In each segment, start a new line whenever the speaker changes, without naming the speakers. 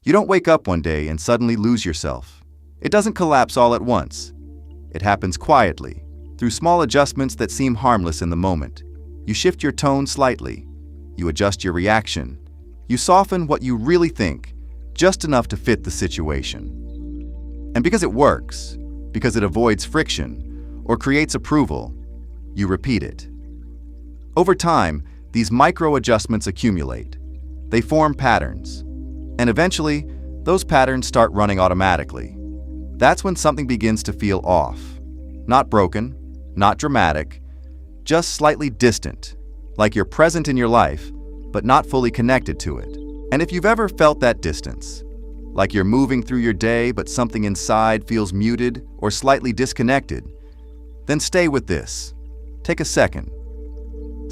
You don't wake up one day and suddenly lose yourself. It doesn't collapse all at once. It happens quietly, through small adjustments that seem harmless in the moment. You shift your tone slightly. You adjust your reaction. You soften what you really think, just enough to fit the situation. And because it works, because it avoids friction or creates approval, you repeat it. Over time, these micro-adjustments accumulate. They form patterns. And eventually, those patterns start running automatically. That's when something begins to feel off. Not broken, not dramatic, just slightly distant, like you're present in your life, but not fully connected to it. And if you've ever felt that distance, like you're moving through your day but something inside feels muted or slightly disconnected, then stay with this. Take a second.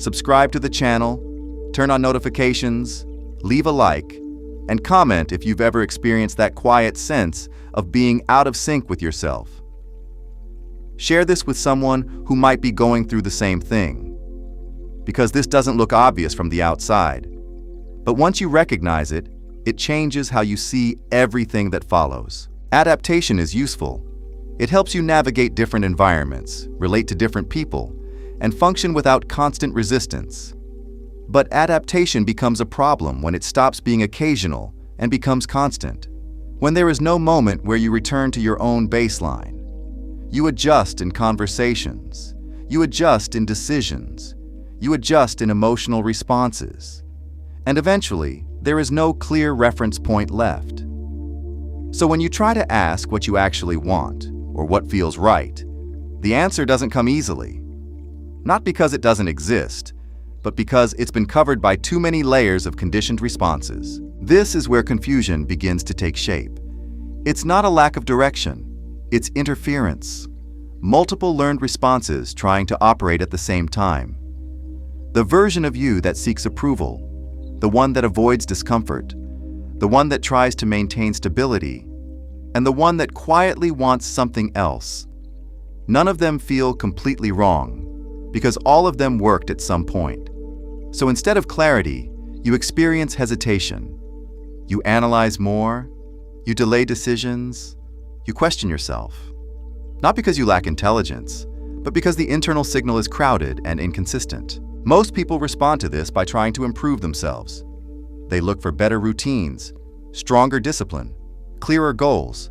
Subscribe to the channel, turn on notifications, leave a like, and comment if you've ever experienced that quiet sense of being out of sync with yourself. Share this with someone who might be going through the same thing, because this doesn't look obvious from the outside. But once you recognize it, it changes how you see everything that follows. Adaptation is useful. It helps you navigate different environments, relate to different people, and function without constant resistance. But adaptation becomes a problem when it stops being occasional and becomes constant. When there is no moment where you return to your own baseline. You adjust in conversations. You adjust in decisions. You adjust in emotional responses. And eventually, there is no clear reference point left. So when you try to ask what you actually want, or what feels right, the answer doesn't come easily. Not because it doesn't exist, but because it's been covered by too many layers of conditioned responses. This is where confusion begins to take shape. It's not a lack of direction, it's interference. Multiple learned responses trying to operate at the same time. The version of you that seeks approval, the one that avoids discomfort, the one that tries to maintain stability, and the one that quietly wants something else. None of them feel completely wrong, because all of them worked at some point. So instead of clarity, you experience hesitation. You analyze more, you delay decisions, you question yourself. Not because you lack intelligence, but because the internal signal is crowded and inconsistent. Most people respond to this by trying to improve themselves. They look for better routines, stronger discipline, clearer goals.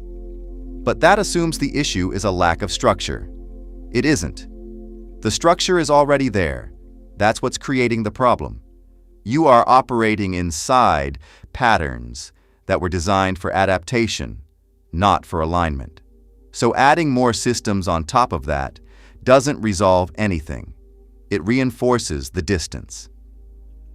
But that assumes the issue is a lack of structure. It isn't. The structure is already there. That's what's creating the problem. You are operating inside patterns that were designed for adaptation, not for alignment. So adding more systems on top of that doesn't resolve anything. It reinforces the distance.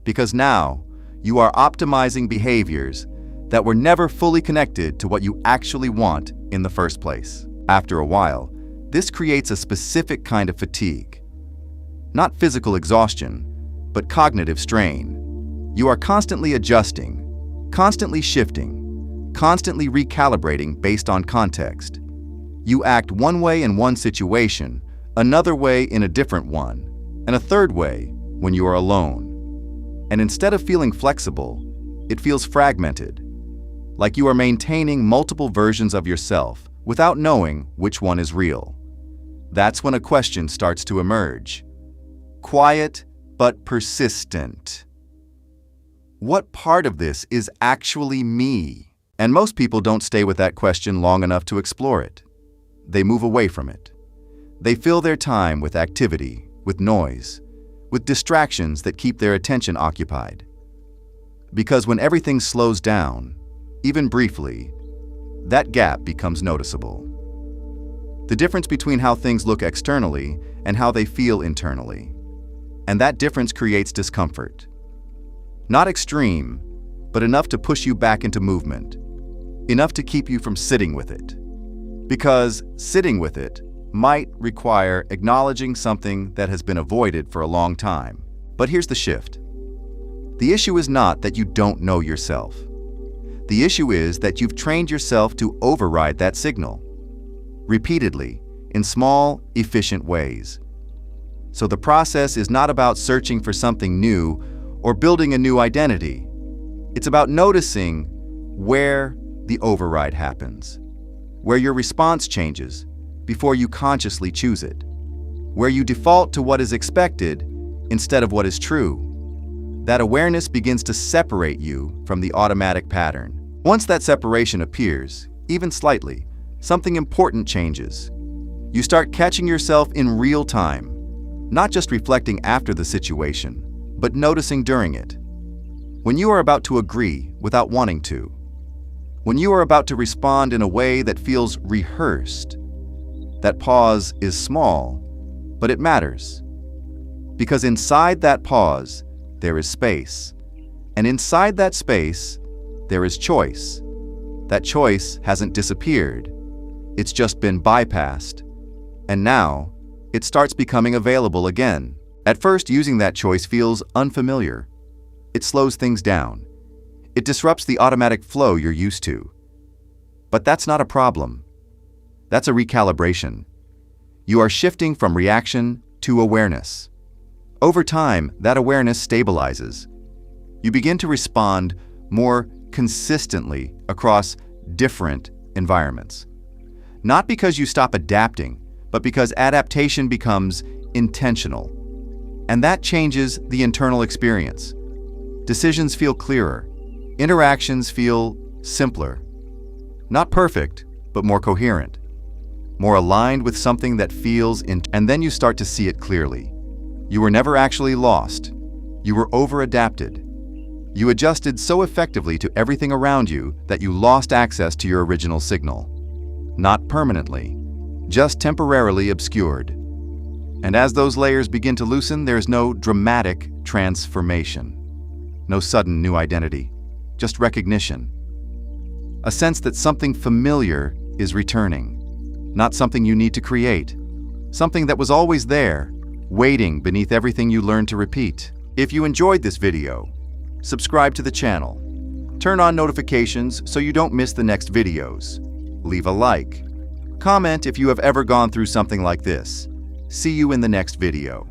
Because now, you are optimizing behaviors that were never fully connected to what you actually want in the first place. After a while, this creates a specific kind of fatigue. Not physical exhaustion, but cognitive strain. You are constantly adjusting, constantly shifting, constantly recalibrating based on context. You act one way in one situation, another way in a different one, and a third way when you are alone. And instead of feeling flexible, it feels fragmented, like you are maintaining multiple versions of yourself without knowing which one is real. That's when a question starts to emerge. Quiet but persistent. What part of this is actually me? And most people don't stay with that question long enough to explore it. They move away from it. They fill their time with activity, with noise, with distractions that keep their attention occupied. Because when everything slows down, even briefly, that gap becomes noticeable. The difference between how things look externally and how they feel internally. And that difference creates discomfort. Not extreme, but enough to push you back into movement. Enough to keep you from sitting with it. Because sitting with it might require acknowledging something that has been avoided for a long time. But here's the shift. The issue is not that you don't know yourself. The issue is that you've trained yourself to override that signal. Repeatedly, in small, efficient ways. So the process is not about searching for something new or building a new identity. It's about noticing where the override happens, where your response changes before you consciously choose it, where you default to what is expected instead of what is true. That awareness begins to separate you from the automatic pattern. Once that separation appears, even slightly, something important changes. You start catching yourself in real time, not just reflecting after the situation, but noticing during it. When you are about to agree without wanting to, when you are about to respond in a way that feels rehearsed, that pause is small, but it matters. Because inside that pause, there is space. And inside that space, there is choice. That choice hasn't disappeared. It's just been bypassed. And now, it starts becoming available again. At first, using that choice feels unfamiliar. It slows things down. It disrupts the automatic flow you're used to. But that's not a problem. That's a recalibration. You are shifting from reaction to awareness. Over time, that awareness stabilizes. You begin to respond more consistently across different environments. Not because you stop adapting, but because adaptation becomes intentional. And that changes the internal experience. Decisions feel clearer. Interactions feel simpler. Not perfect, but more coherent. More aligned with something that feels and then you start to see it clearly. You were never actually lost. You were over-adapted. You adjusted so effectively to everything around you that you lost access to your original signal. Not permanently, just temporarily obscured. And as those layers begin to loosen, there's no dramatic transformation. No sudden new identity, just recognition. A sense that something familiar is returning. Not something you need to create. Something that was always there, waiting beneath everything you learned to repeat. If you enjoyed this video, subscribe to the channel. Turn on notifications so you don't miss the next videos. Leave a like. Comment if you have ever gone through something like this. See you in the next video.